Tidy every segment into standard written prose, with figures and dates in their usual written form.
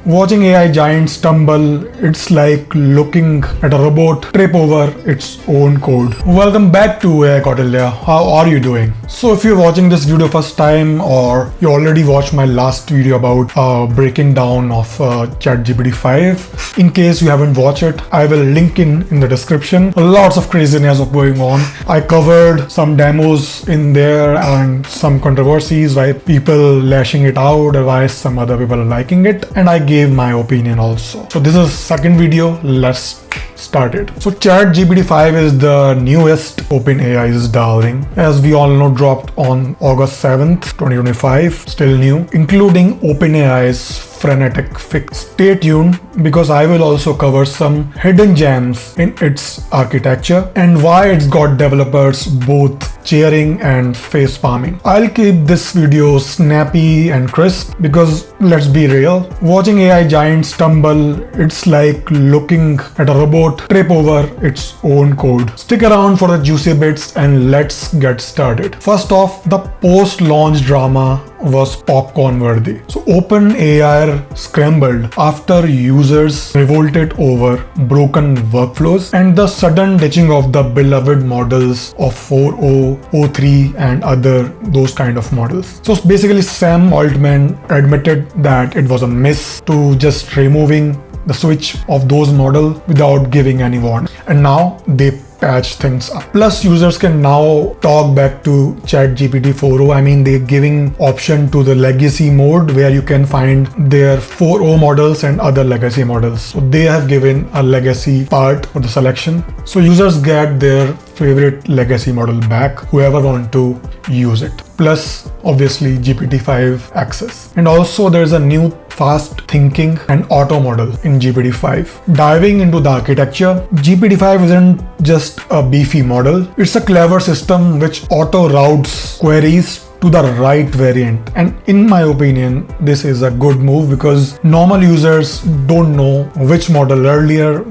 Watching AI giants stumble, it's like looking at a robot trip over its own code. Welcome back to AI Kautilya. How are you doing? So if you're watching this video first time or you already watched my last video about breaking down of ChatGPT-5, in case you haven't watched it, I will link in the description. Lots of craziness of going on. I covered some demos in there and some controversies, why people lashing it out or why some other people are liking it, and I gave my opinion also. So this is second video. Let's start it. So ChatGPT-5 is the newest OpenAI's darling. As we all know, dropped on August 7th, 2025. Still new, including OpenAI's frantic fix. Stay tuned because I will also cover some hidden gems in its architecture and why it's got developers both cheering and face palming. I'll keep this video snappy and crisp because let's be real, watching AI giants stumble, it's like looking at a robot trip over its own code. Stick around for the juicy bits and let's get started. First off, the post-launch drama was popcorn worthy. So OpenAI scrambled after users revolted over broken workflows and the sudden ditching of the beloved models of 4.0, 0.3 and other those kind of models. So basically Sam Altman admitted that it was a miss to just removing the switch of those models without giving any warning, and now they patch things up. Plus users can now talk back to ChatGPT 4.0. I mean, they're giving option to the legacy mode where you can find their 4.0 models and other legacy models. So they have given a legacy part for the selection. So users get their favorite legacy model back, whoever want to use it. Plus obviously GPT-5 access. And also there's a new fast thinking and auto model in GPT-5. Diving into the architecture, GPT-5 isn't just a beefy model, it's a clever system which auto routes queries to the right variant, and in my opinion this is a good move because normal users don't know which model earlier.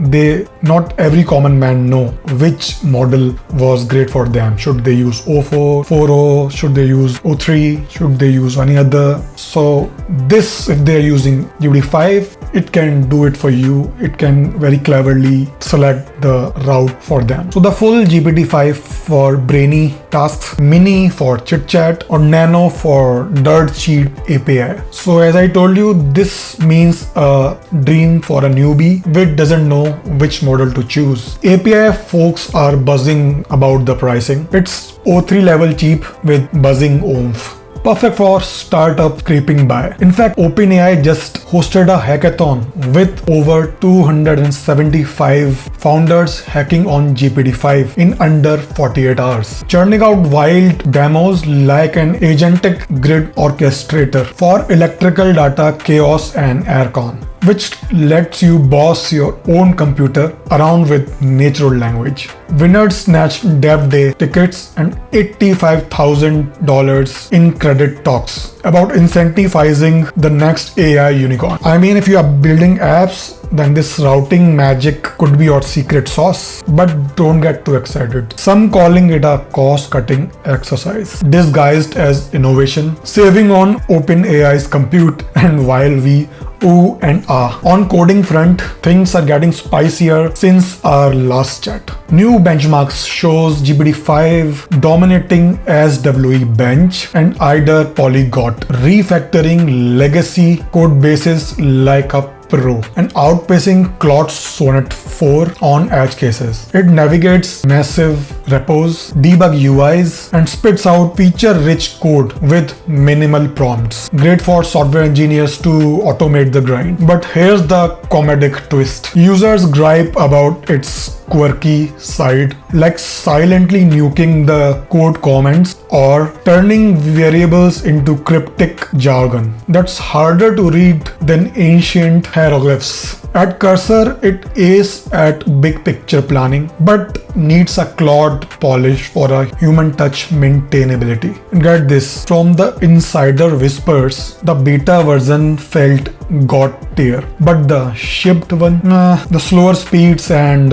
Not every common man know which model was great for them. Should they use 0.4, 4.0, should they use 0.3, should they use any other? So this, if they're using GPT-5, it can do it for you. It can very cleverly select the route for them. So the full GPT-5 for brainy tasks, mini for chit chat, or nano for dirt sheet API. So as I told you, this means a dream for a newbie which doesn't know which model to choose. API folks are buzzing about the pricing. It's 0.3 level cheap with buzzing oomph. Perfect for startup scraping by. In fact, OpenAI just hosted a hackathon with over 275 founders hacking on GPT-5 in under 48 hours, churning out wild demos like an agentic grid orchestrator for electrical data chaos and aircon, which lets you boss your own computer around with natural language. Winners snatched Dev Day tickets and $85,000 in credit talks about incentivizing the next AI unicorn. I mean, if you are building apps, then this routing magic could be your secret sauce, but don't get too excited. Some calling it a cost-cutting exercise disguised as innovation, saving on OpenAI's compute. And while we ooh and ah on coding front, things are getting spicier since our last chat. New benchmarks shows GPT-5 dominating SWE bench and IDER polyglot, refactoring legacy code bases like a pro and outpacing Claude Sonnet 4 on edge cases. It navigates massive repos, debug UIs, and spits out feature-rich code with minimal prompts. Great for software engineers to automate the grind. But here's the comedic twist. Users gripe about its quirky side, like silently nuking the code comments or turning variables into cryptic jargon that's harder to read than ancient hieroglyphs. At Cursor, it is at big picture planning, but needs a Claude polish for a human touch maintainability. Get this, from the insider whispers, the beta version felt god tier, but the shipped one, the slower speeds and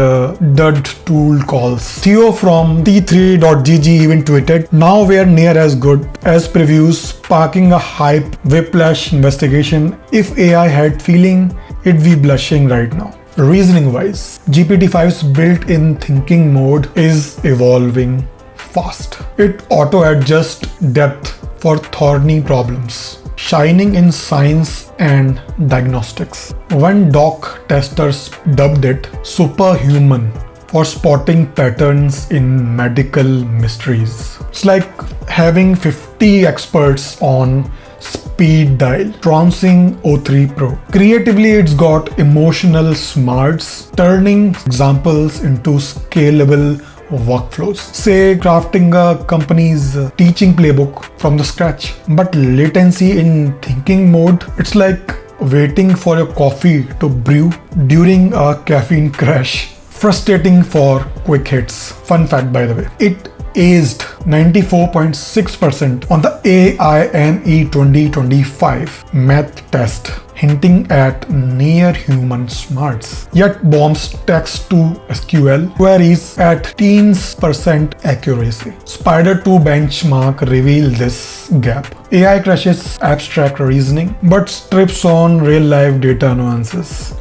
dud tool calls. Theo from T3.gg even tweeted, now we are near as good as previews, sparking a hype whiplash investigation. If AI had feeling, it'd be blushing right now. Reasoning wise, GPT-5's built-in thinking mode is evolving fast. It auto-adjusts depth for thorny problems, shining in science and diagnostics. One doc testers dubbed it superhuman for spotting patterns in medical mysteries. It's like having 50 experts on speed dial, trouncing O3 Pro. Creatively, it's got emotional smarts, turning examples into scalable workflows. Say crafting a company's teaching playbook from the scratch. But latency in thinking mode, it's like waiting for your coffee to brew during a caffeine crash. Frustrating for quick hits. Fun fact by the way, it aced 94.6% on the AIME 2025 math test, hinting at near human smarts. Yet bombs text to SQL queries at teens% accuracy. Spider 2 benchmark reveal this gap. AI crushes abstract reasoning but strips on real life data nuances,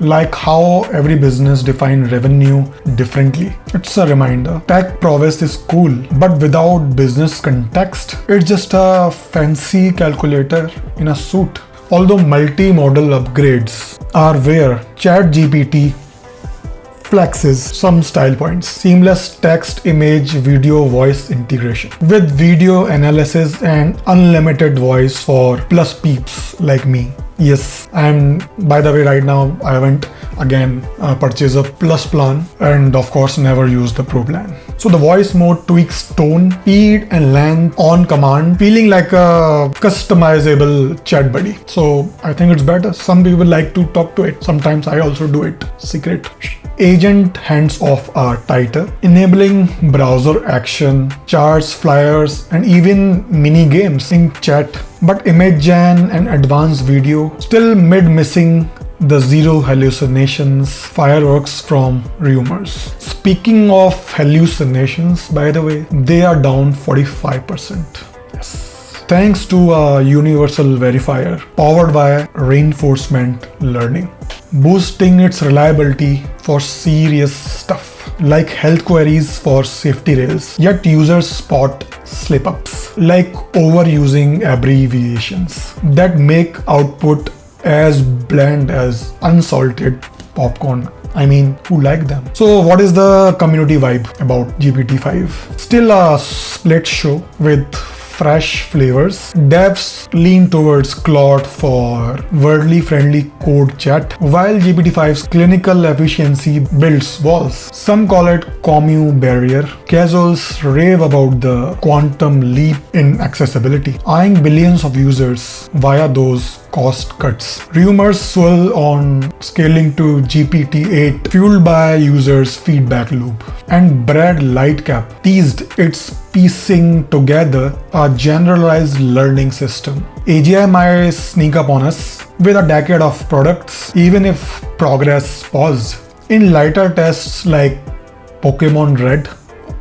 like how every business defines revenue differently. It's a reminder. Tech prowess is cool, but without business context, it's just a fancy calculator in a suit. Although multimodal upgrades are where ChatGPT flexes some style points. Seamless text, image, video, voice integration with video analysis and unlimited voice for plus peeps like me. Yes, and by the way, right now I haven't again purchased a plus plan and of course never used the pro plan. So the voice mode tweaks tone, speed and length on command, feeling like a customizable chat buddy. So I think it's better. Some people like to talk to it. Sometimes I also do it. Secret. Agent hands-off are tighter, enabling browser action, charts, flyers, and even mini games in chat. But image gen and advanced video still missing the zero hallucinations, fireworks from rumors. Speaking of hallucinations, by the way, they are down 45%. Yes. Thanks to a universal verifier powered by reinforcement learning, boosting its reliability for serious stuff like health queries for safety rails. Yet users spot slip-ups like overusing abbreviations that make output as bland as unsalted popcorn. I mean, who like them? So what is the community vibe about GPT-5? Still a split show with fresh flavors. Devs lean towards Claude for worldly friendly code chat, while GPT-5's clinical efficiency builds walls. Some call it commune barrier. Casuals rave about the quantum leap in accessibility, eyeing billions of users via those cost cuts. Rumors swirl on scaling to GPT-8, fueled by users' feedback loop. And Brad Lightcap teased its piecing together a generalized learning system. AGI might sneak up on us with a decade of products, even if progress paused. In lighter tests like Pokemon Red,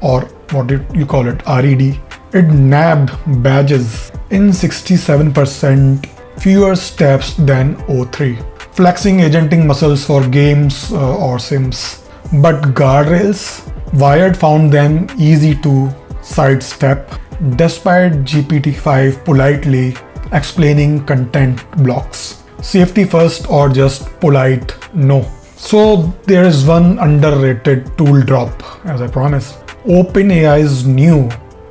or what did you call it, RED, it nabbed badges in 67% fewer steps than O3, flexing agenting muscles for games or sims. But guardrails, Wired found them easy to sidestep, despite GPT-5 politely explaining content blocks. Safety first or just polite no. So there is one underrated tool drop, as I promised. OpenAI's new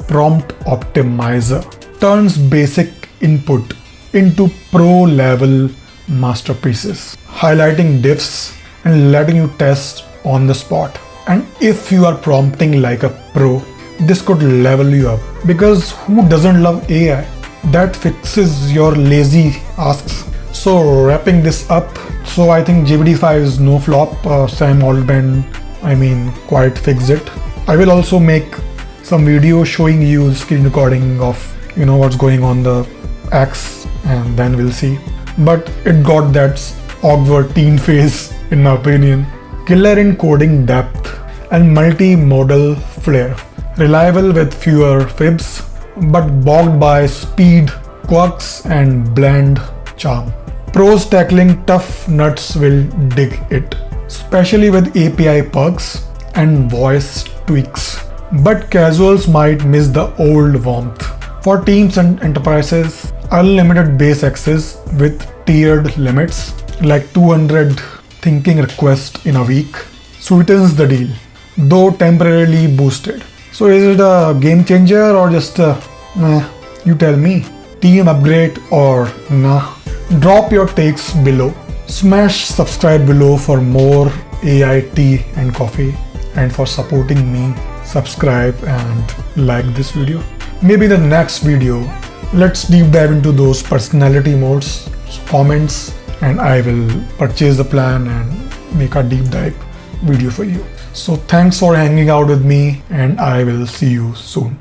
prompt optimizer turns basic input into pro-level masterpieces, highlighting diffs and letting you test on the spot. And if you are prompting like a pro, this could level you up, because who doesn't love AI that fixes your lazy asks? So wrapping this up, so I think GPT-5 is no flop. Sam Altman, quite fixed it. I will also make some video showing you screen recording of what's going on the X, and then we'll see. But it got that awkward teen phase in my opinion. Killer in coding depth and multimodal flair. Reliable with fewer fibs, but bogged by speed, quirks and bland charm. Pros tackling tough nuts will dig it, especially with API perks and voice tweaks. But casuals might miss the old warmth. For teams and enterprises, unlimited base access with tiered limits like 200 thinking requests in a week sweetens the deal, though temporarily boosted. So is it a game changer or just you tell me. Team upgrade or nah? Drop your takes below. Smash subscribe below for more AI tea and coffee, and for supporting me, subscribe and like this video. Maybe the next video, let's deep dive into those personality modes, comments, and I will purchase the plan and make a deep dive video for you. So thanks for hanging out with me, and I will see you soon.